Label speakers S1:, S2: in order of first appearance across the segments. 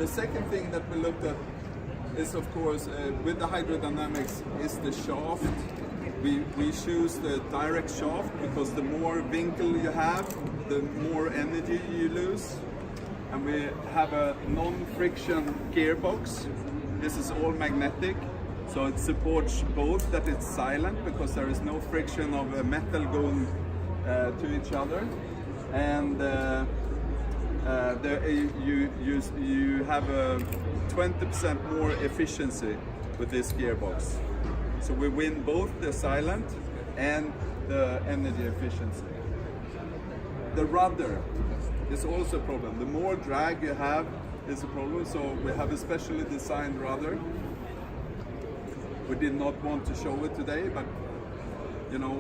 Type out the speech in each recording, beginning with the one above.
S1: The second thing that we looked at is, of course, with the hydrodynamics, is the shaft. We choose the direct shaft because the more winkle you have, the more energy you lose. And we have a non-friction gearbox. This is all magnetic, so it supports both that it's silent because there is no friction of metal going to each other, and you have a 20% more efficiency with this gearbox. So we win both the silent and the energy efficiency. The rudder is also a problem. The more drag you have is a problem, so we have a specially designed rudder. We did not want to show it today, but you know,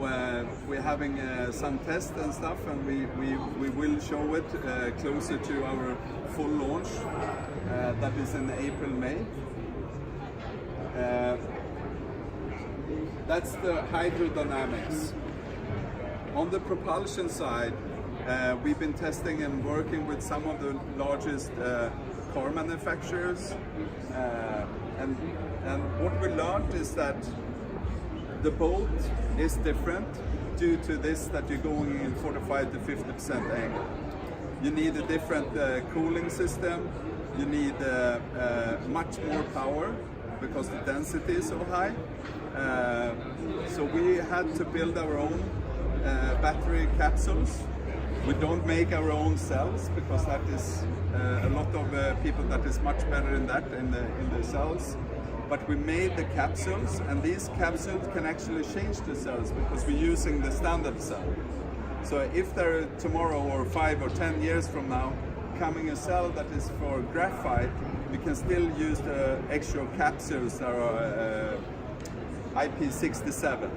S1: we're having some tests and stuff, and we will show it closer to our full launch. That is in April, May. That's the hydrodynamics. On the propulsion side, we've been testing and working with some of the largest car manufacturers, and what we learned is that the boat is different due to this, that you're going in 45 to 50% angle. You need a different cooling system, you need much more power because the density is so high. So we had to build our own battery capsules. We don't make our own cells because that is a lot of people that is much better in that in the cells. But we made the capsules, and these capsules can actually change the cells because we're using the standard cell. So if there tomorrow or 5 or 10 years from now coming a cell that is for graphite, we can still use the extra capsules that are IP67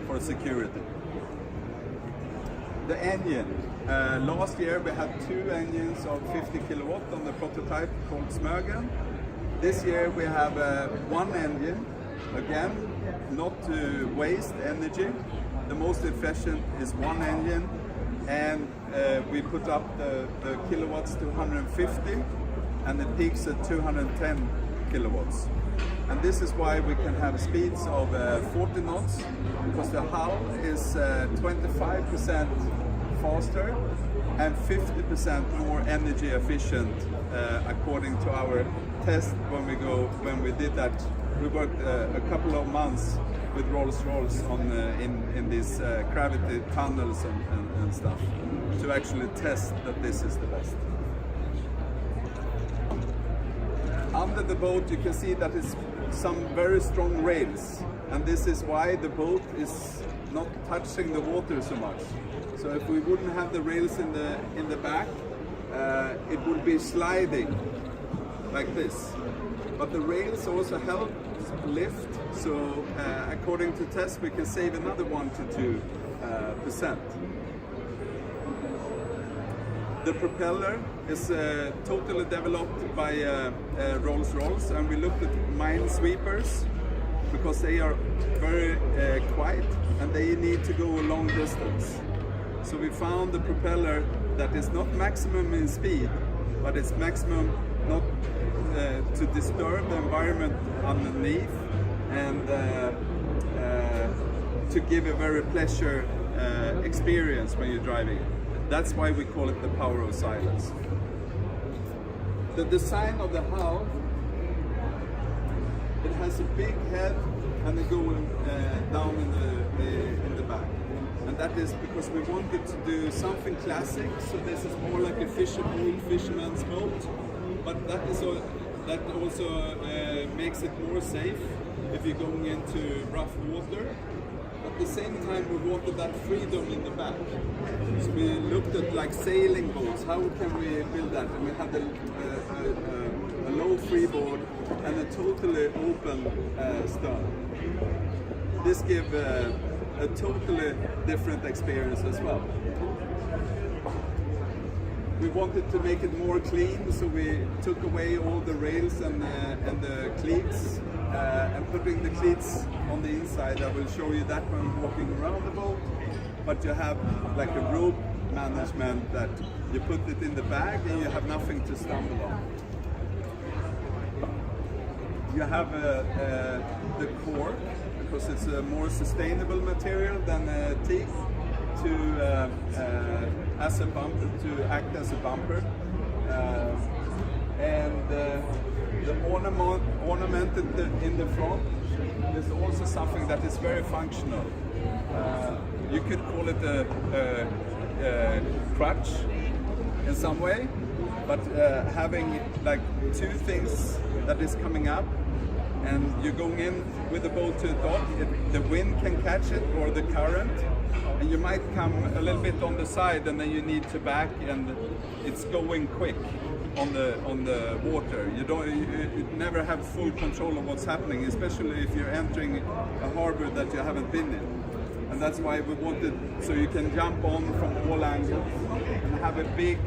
S1: for security. The engine. Last year we had 2 engines of 50 kilowatt on the prototype called Smögen. This year we have 1 engine, again, not to waste energy. The most efficient is 1 engine, and we put up the kilowatts to 150, and it peaks at 210 kilowatts. And this is why we can have speeds of 40 knots, because the hull is 25% faster and 50% more energy efficient, according to our test when we did that. We worked a couple of months with Rolls-Royce on in these gravity tunnels and stuff to actually test that this is the best. Under the boat you can see that it's some very strong rails, and this is why the boat is not touching the water so much. So if we wouldn't have the rails in the back, it would be sliding like this. But the rails also help lift, so according to tests we can save another 1 to 2%. The propeller is totally developed by Rolls-Royce, and we looked at minesweepers because they are very quiet and they need to go a long distance. So we found the propeller that is not maximum in speed, but it's maximum not to disturb the environment underneath, and to give a very pleasure experience when you're driving it. That's why we call it the power of silence. The design of the hull, it has a big head and it going down in the back. And that is because we wanted to do something classic, so this is more like a fisherman's boat, but that also makes it more safe if you're going into rough water. At the same time, we wanted that freedom in the back. So we looked at like sailing boats, how can we build that? And we had a low freeboard and a totally open stern. This gives a totally different experience as well. We wanted to make it more clean, so we took away all the rails and the cleats, and putting the cleats on the inside. I will show you that when walking around the boat. But you have like a rope management that You put it in the bag and you have nothing to stumble on. You have the cork, because it's a more sustainable material than teak, to as a bumper, to act as a bumper. And the ornament in the front is also something that is very functional. You could call it a crutch in some way, but having like two things that is coming up, and you're going in with the boat to a dock, the wind can catch it or the current, and you might come a little bit on the side, and then you need to back, and it's going quick on the water. You never have full control of what's happening, especially if you're entering a harbor that you haven't been in. And that's why we wanted, so you can jump on from all angles and have a big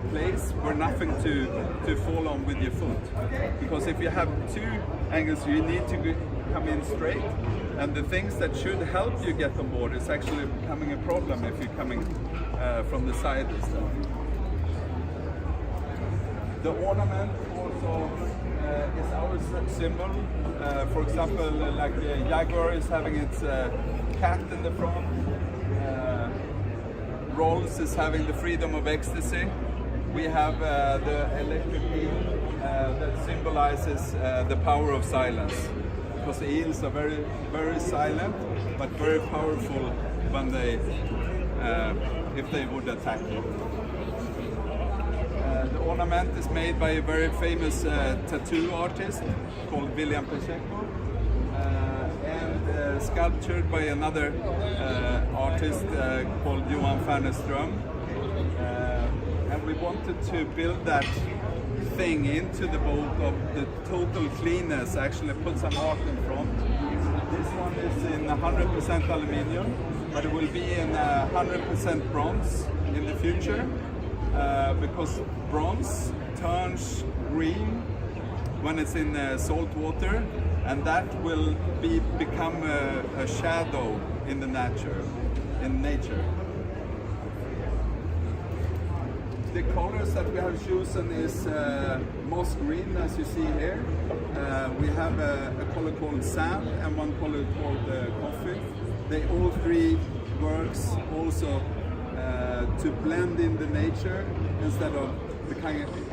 S1: place where nothing to fall on with your foot. Because if you have two angles, you need to come in straight, and the things that should help you get on board is actually becoming a problem if you're coming from the side and stuff. The ornament also is our symbol. For example, like Jaguar is having its cat in the front. Rolls is having the freedom of ecstasy. We have the electric eel that symbolizes the power of silence. Because the eels are very, very silent, but very powerful when they, if they would attack you. The ornament is made by a very famous tattoo artist called William Pacheco, and sculptured by another artist called Johan Bergström. And we wanted to build that thing into the boat of the total cleanness, actually put some art in front. This one is in 100% aluminium, but it will be in 100% bronze in the future. Because bronze turns green when it's in salt water, and that will become a shadow in the nature. The colors that we have chosen is moss green, as you see here. We have a color called sand and one color called coffee. They all three works also to blend in the nature instead of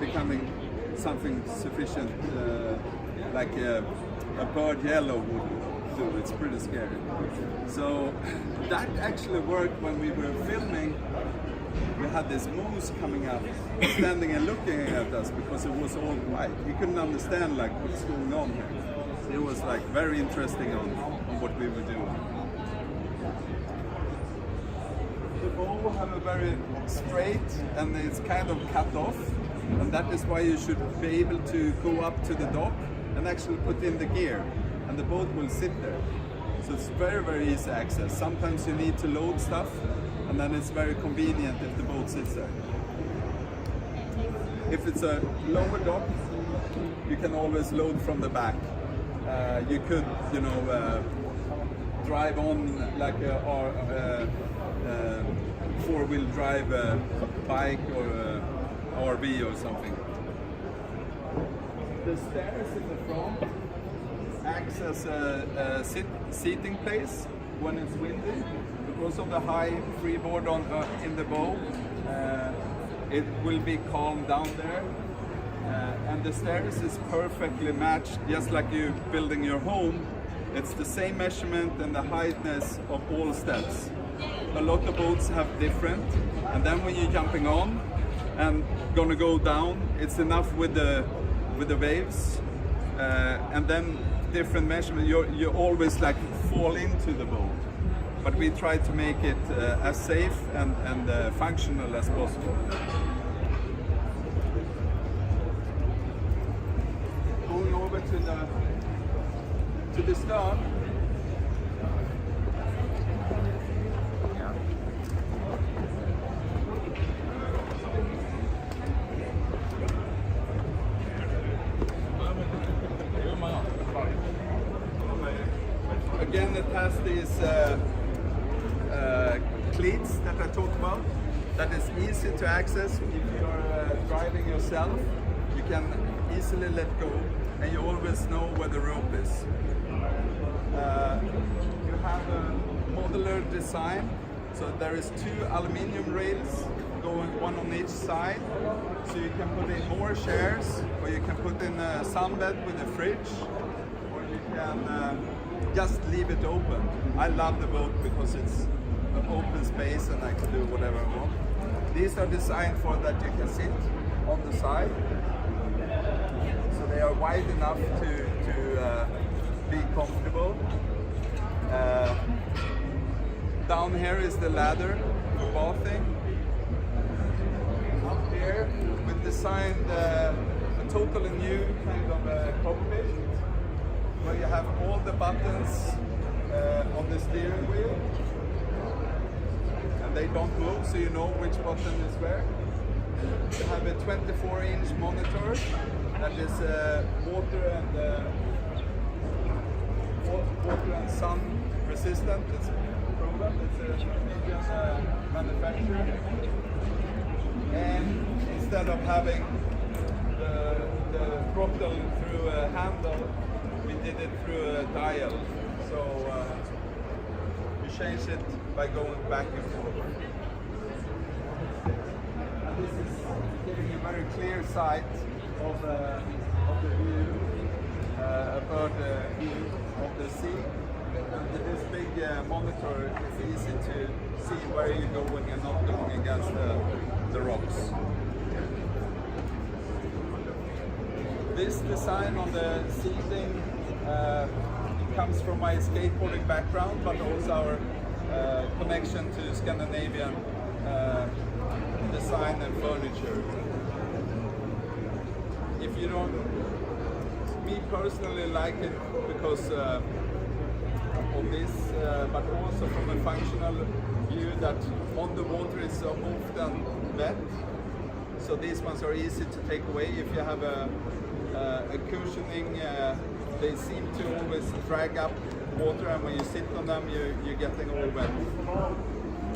S1: becoming something sufficient like a bird yellow would do. It's pretty scary. So that actually worked when we were filming. We had this moose coming up, standing and looking at us because it was all white. He couldn't understand like what's going on here. It was like very interesting on what we were doing. The bow have a very straight and it's kind of cut off, and that is why you should be able to go up to the dock and actually put in the gear, and the boat will sit there. So it's very, very easy access. Sometimes you need to load stuff, and then it's very convenient if the boat sits there. If it's a lower dock, you can always load from the back. You could, drive on like a four-wheel drive bike or a RV or something. The stairs in the front acts as a seating place when it's windy. Because of the high freeboard in the bow, it will be calm down there. And the stairs is perfectly matched, just like you building your home. It's the same measurement and the heightness of all steps. A lot of boats have different, and then when you're jumping on and gonna go down, it's enough with the waves, and then different measurement. You always like fall into the boat, but we try to make it as safe and functional as possible. Going over to the stern. Again, it has these cleats that I talked about that is easy to access. If you're driving yourself, you can easily let go, and you always know where the rope is. You have a modular design, so there is 2 aluminium rails going one on each side, so you can put in more chairs, or you can put in a sunbed with a fridge, or you can just leave it open. I love the boat because it's an open space and I can do whatever I want. These are designed for that you can sit on the side, so they are wide enough to be comfortable. Down here is the ladder for bathing. Up here we designed a totally new kind of cockpit where you have all the buttons on the steering wheel, and they don't move, so you know which button is where. You have a 24-inch monitor that is water and sun resistant. It's proven. It's a Norwegian manufacturer. And instead of having the throttle through a handle, we did it through a dial. So you change it by going back and forward. And this is giving a very clear sight of the view, a bird view of the sea. And this big monitor is easy to see where you're going and not going against the rocks. This design on the seating comes from my skateboarding background, but also our connection to Scandinavian design and furniture. If you don't, me personally like it because of this, but also from a functional view that on the water is so often wet, so these ones are easy to take away. If you have a cushioning, they seem to always drag up water, and when you sit on them, you're getting all wet.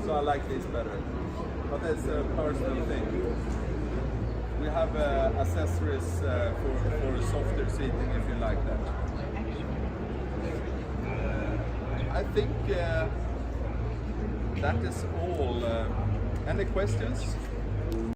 S1: So I like these better, but it's a personal thing. We have accessories for softer seating if you like that. I think that is all. Any questions?